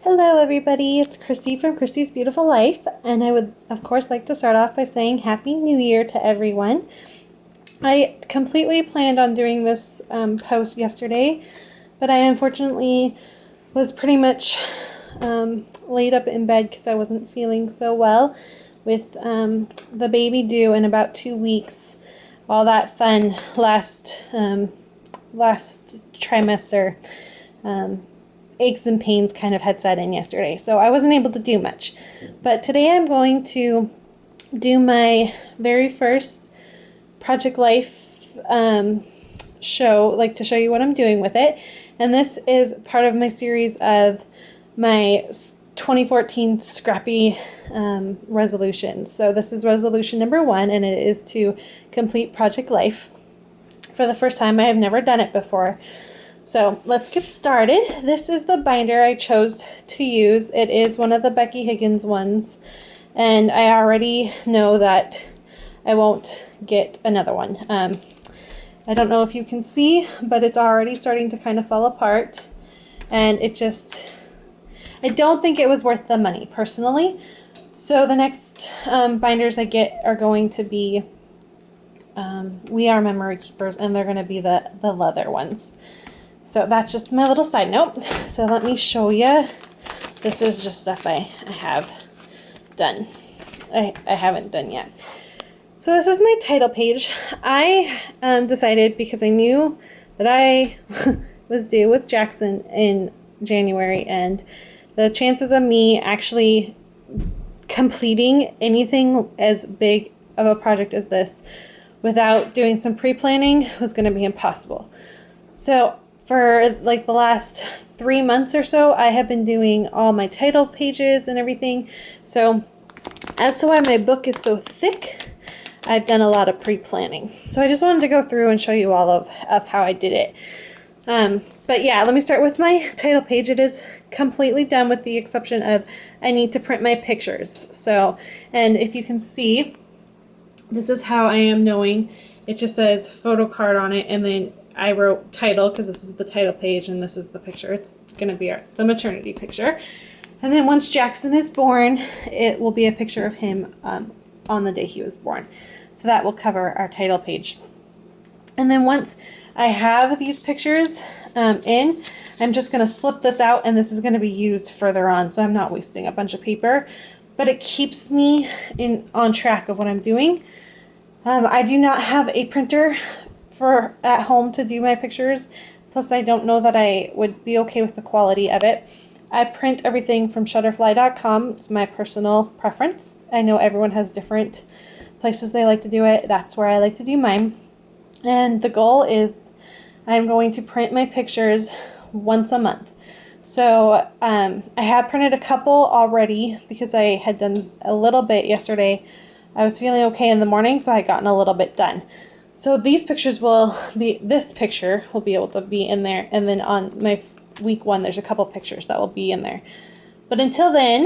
Hello everybody, it's Christy from Christy's Beautiful Life, and I would of course like to start off by saying Happy New Year to everyone. I completely planned on doing this post yesterday, but I unfortunately was pretty much laid up in bed because I wasn't feeling so well with the baby due in about 2 weeks. All that fun last trimester. Aches and pains kind of had set in yesterday, so I wasn't able to do much. But today I'm going to do my very first Project Life show, to show you what I'm doing with it. And this is part of my series of my 2014 Scrappy resolutions. So this is resolution number 1, and it is to complete Project Life. For the first time, I have never done it before. So let's get started. This is the binder I chose to use. It is one of the Becky Higgins ones, and I already know that I won't get another one. I don't know if you can see, but it's already starting to kind of fall apart, and I don't think it was worth the money personally. So the next binders I get are going to be We Are Memory Keepers, and they're going to be the leather ones. So that's just my little side note. So let me show you. This is just stuff I have done. I haven't done yet. So this is my title page. I decided, because I knew that I was due with Jackson in January, and the chances of me actually completing anything as big of a project as this without doing some pre-planning was going to be impossible. So for the last 3 months or so, I have been doing all my title pages and everything. So as to why my book is so thick, I've done a lot of pre-planning. So I just wanted to go through and show you all of how I did it. But yeah, let me start with my title page. It is completely done with the exception of I need to print my pictures. So, and if you can see, this is how I am knowing. It just says photo card on it, and then I wrote title because this is the title page and this is the picture. It's going to be the maternity picture. And then once Jackson is born, it will be a picture of him on the day he was born. So that will cover our title page. And then once I have these pictures in, I'm just going to slip this out, and this is going to be used further on, so I'm not wasting a bunch of paper. But it keeps me on track of what I'm doing. I do not have a printer at home to do my pictures, plus I don't know that I would be okay with the quality of it. I print everything from Shutterfly.com. It's my personal preference. I know everyone has different places they like to do it. That's where I like to do mine. And the goal is I'm going to print my pictures once a month. So I have printed a couple already because I had done a little bit yesterday. I was feeling okay in the morning, so I had gotten a little bit done. So this picture will be able to be in there, and then on my week 1, there's a couple pictures that will be in there. But until then,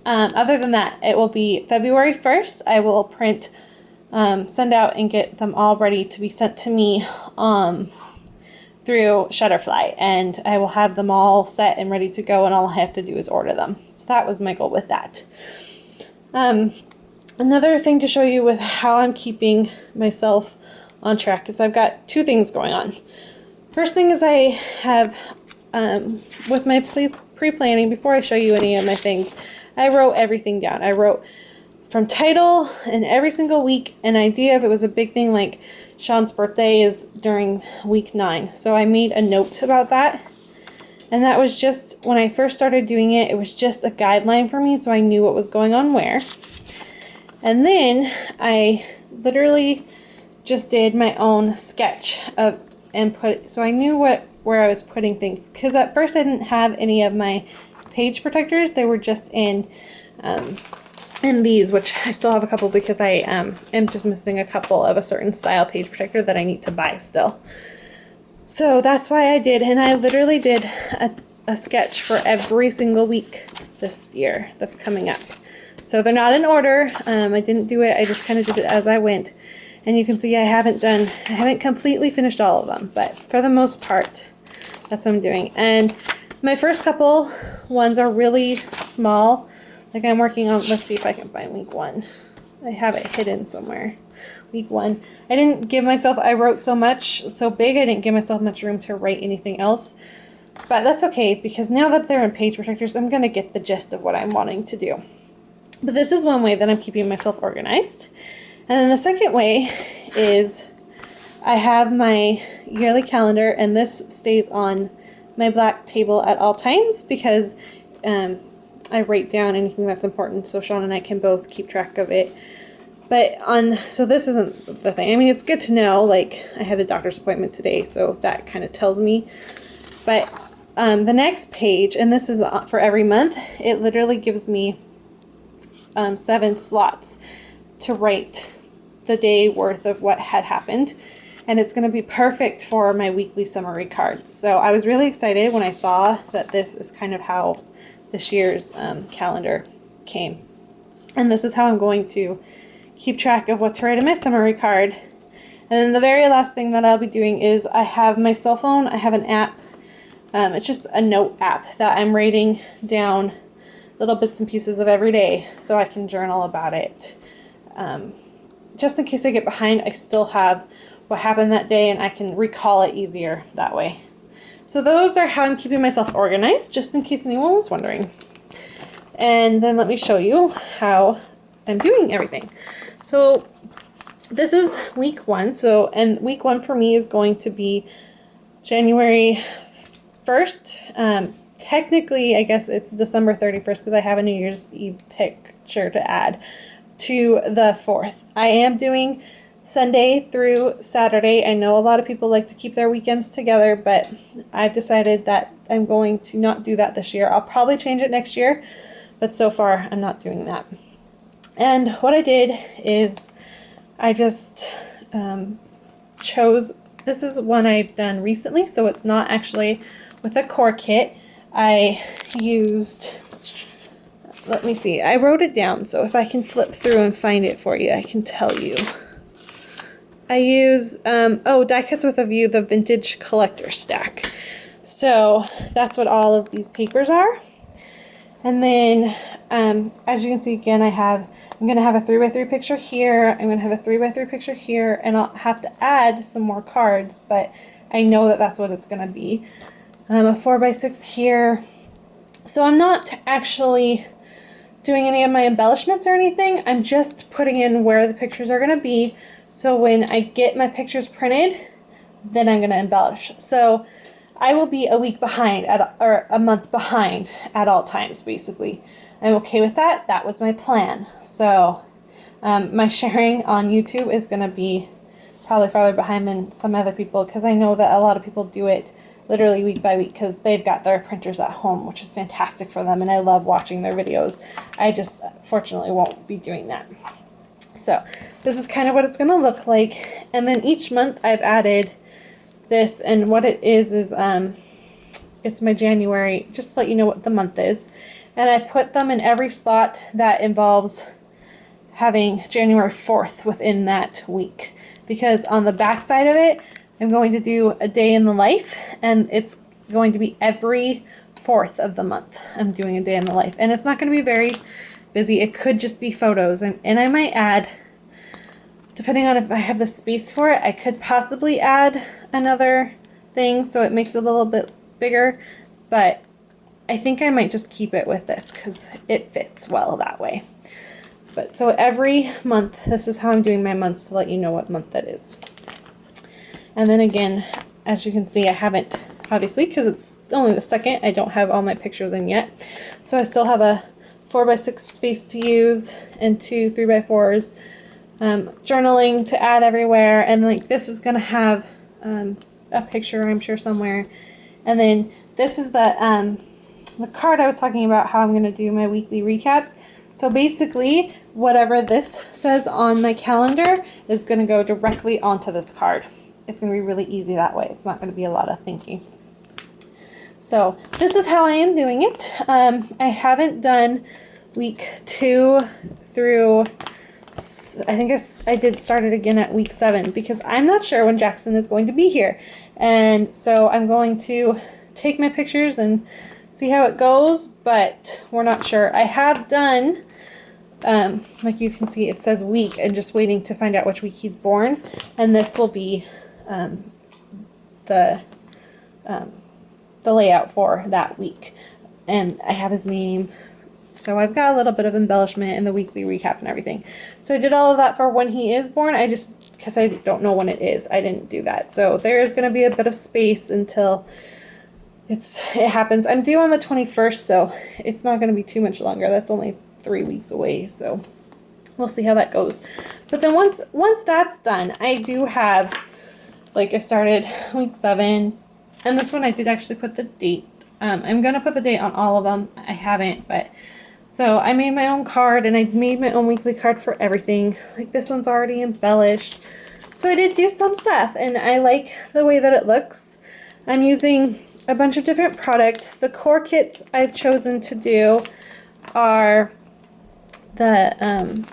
other than that, it will be February 1st. I will print, send out, and get them all ready to be sent to me through Shutterfly, and I will have them all set and ready to go, and all I have to do is order them. So that was my goal with that. Another thing to show you with how I'm keeping myself on track is I've got 2 things going on. First thing is I have, with my pre-planning, before I show you any of my things, I wrote everything down. I wrote from title and every single week an idea if it was a big thing, like Sean's birthday is during week 9. So I made a note about that. And that was just, when I first started doing it, it was just a guideline for me, so I knew what was going on where. And then I literally just did my own sketch so I knew where I was putting things, because at first I didn't have any of my page protectors. They were just in these, which I still have a couple because I am just missing a couple of a certain style page protector that I need to buy still. So that's why I did, and I literally did a sketch for every single week this year that's coming up. So they're not in order. I didn't do it. I just kind of did it as I went. And you can see I haven't completely finished all of them, but for the most part, that's what I'm doing. And My first couple ones are really small. Like I'm working on, let's see if I can find week 1. I have it hidden somewhere. Week 1. I didn't give myself, I wrote so much, so big, I didn't give myself much room to write anything else. But that's okay, because now that they're in page protectors, I'm going to get the gist of what I'm wanting to do. But this is one way that I'm keeping myself organized. And then the second way is I have my yearly calendar, and this stays on my black table at all times because I write down anything that's important so Sean and I can both keep track of it. But so this isn't the thing. I mean, it's good to know, like I have a doctor's appointment today, so that kind of tells me. But the next page, and this is for every month, it literally gives me 7 slots to write the day worth of what had happened. And it's going to be perfect for my weekly summary cards. So I was really excited when I saw that this is kind of how this year's calendar came. And this is how I'm going to keep track of what to write in my summary card. And then the very last thing that I'll be doing is I have my cell phone. I have an app. It's just a note app that I'm writing down little bits and pieces of every day so I can journal about it. Just in case I get behind, I still have what happened that day and I can recall it easier that way. So those are how I'm keeping myself organized, just in case anyone was wondering. And then let me show you how I'm doing everything. So this is week 1. And week 1 for me is going to be January 1st. Technically, I guess it's December 31st because I have a New Year's Eve picture to add to the 4th. I am doing Sunday through Saturday. I know a lot of people like to keep their weekends together, but I've decided that I'm going to not do that this year. I'll probably change it next year, but so far I'm not doing that. And what I did is I just chose, this is one I've done recently, so it's not actually with a core kit. I used, let me see, I wrote it down, so if I can flip through and find it for you, I can tell you. I use, die cuts with a view, the vintage collector stack. So that's what all of these papers are. And then, as you can see again, I'm going to have a 3x3 picture here. I'm going to have a 3x3 picture here, and I'll have to add some more cards, but I know that that's what it's going to be. A 4x6 here. So I'm not actually doing any of my embellishments or anything. I'm just putting in where the pictures are going to be. So when I get my pictures printed, then I'm going to embellish. So I will be a week behind or a month behind at all times, basically. I'm okay with that. That was my plan. So my sharing on YouTube is going to be probably farther behind than some other people because I know that a lot of people do it literally week by week because they've got their printers at home, which is fantastic for them, and I love watching their videos. I just fortunately won't be doing that. So this is kind of what it's going to look like. And then each month I've added this, and what it is it's my January, just to let you know what the month is. And I put them in every slot that involves having January 4th within that week. Because on the back side of it, I'm going to do a day in the life, and it's going to be every 4th of the month. I'm doing a day in the life. And it's not going to be very busy. It could just be photos, and I might add, depending on if I have the space for it, I could possibly add another thing so it makes it a little bit bigger, but I think I might just keep it with this because it fits well that way. But so every month, this is how I'm doing my months to let you know what month that is. And then again, as you can see, I haven't, obviously, because it's only the 2nd, I don't have all my pictures in yet. So I still have a 4x6 space to use and 2 3x4s, journaling to add everywhere, and like this is gonna have a picture, I'm sure, somewhere. And then this is the card I was talking about, how I'm gonna do my weekly recaps. So basically, whatever this says on my calendar is gonna go directly onto this card. It's gonna be really easy that way. It's not gonna be a lot of thinking. So this is how I am doing it. I haven't done week 2 through, I think I did start it again at week 7 because I'm not sure when Jackson is going to be here. And so I'm going to take my pictures and see how it goes, but we're not sure. I have done, like you can see, it says week. I'm just waiting to find out which week he's born, and this will be the layout for that week. And I have his name, so I've got a little bit of embellishment in the weekly recap and everything. So I did all of that for when he is born. I just, because I don't know when it is, I didn't do that. So there's going to be a bit of space until it happens. I'm due on the 21st, so it's not going to be too much longer. That's only 3 weeks away, so we'll see how that goes. But then once that's done, I do have, like, I started week 7, and this one I did actually put the date. I'm going to put the date on all of them. I haven't, but so I made my own card, and I made my own weekly card for everything. Like, this one's already embellished. So I did do some stuff, and I like the way that it looks. I'm using a bunch of different products. The core kits I've chosen to do are the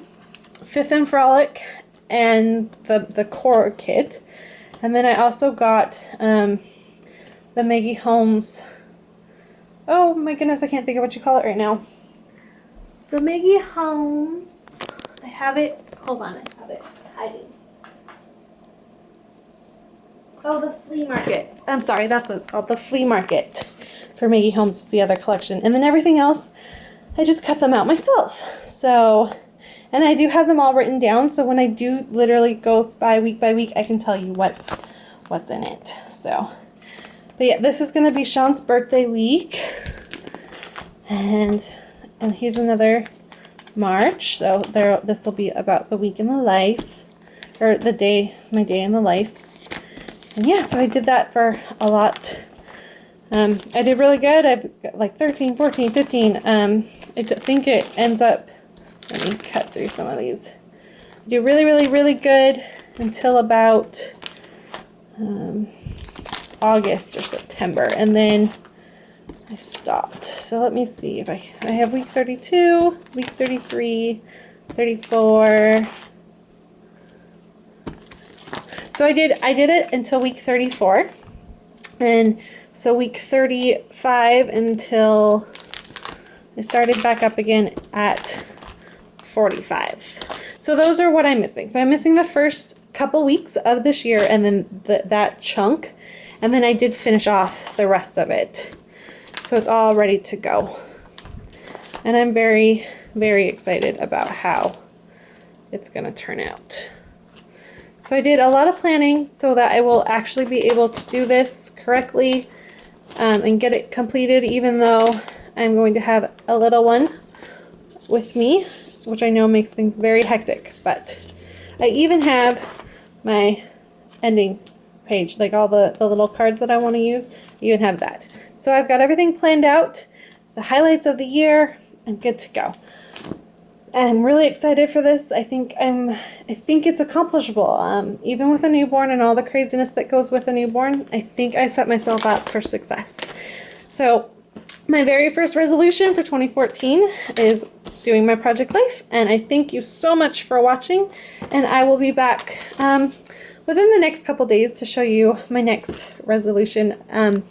Fifth and Frolic and the core kit. And then I also got the Maggie Holmes. Oh my goodness, I can't think of what you call it right now. The Maggie Holmes. I have it. Hold on, I have it hiding. Oh, the flea market. I'm sorry, that's what it's called. The flea market for Maggie Holmes is the other collection. And then everything else, I just cut them out myself. So, and I do have them all written down. So when I do literally go by week, I can tell you what's in it. So, but yeah, this is going to be Sean's birthday week. And here's another March. So this will be about the week in the life, or my day in the life. And yeah, so I did that for a lot. I did really good. I've got like 13, 14, 15. I think it ends up, let me cut through some of these. I do really, really, really good until about August or September. And then I stopped. So let me see if I have week 32, week 33, 34. So I did it until week 34, and so week 35 until I started back up again at 45. So those are what I'm missing. So I'm missing the first couple weeks of this year, and then that chunk, and then I did finish off the rest of it. So it's all ready to go, and I'm very, very excited about how it's going to turn out. So I did a lot of planning so that I will actually be able to do this correctly and get it completed, even though I'm going to have a little one with me, which I know makes things very hectic. But I even have my ending page, like all the little cards that I want to use, I even have that. So I've got everything planned out, the highlights of the year, and good to go. I'm really excited for this. I think it's accomplishable. Even with a newborn and all the craziness that goes with a newborn, I think I set myself up for success. So my very first resolution for 2014 is doing my project life, and I thank you so much for watching, and I will be back within the next couple days to show you my next resolution. And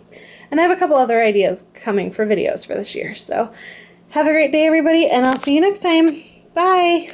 I have a couple other ideas coming for videos for this year. So have a great day, everybody, and I'll see you next time. Bye!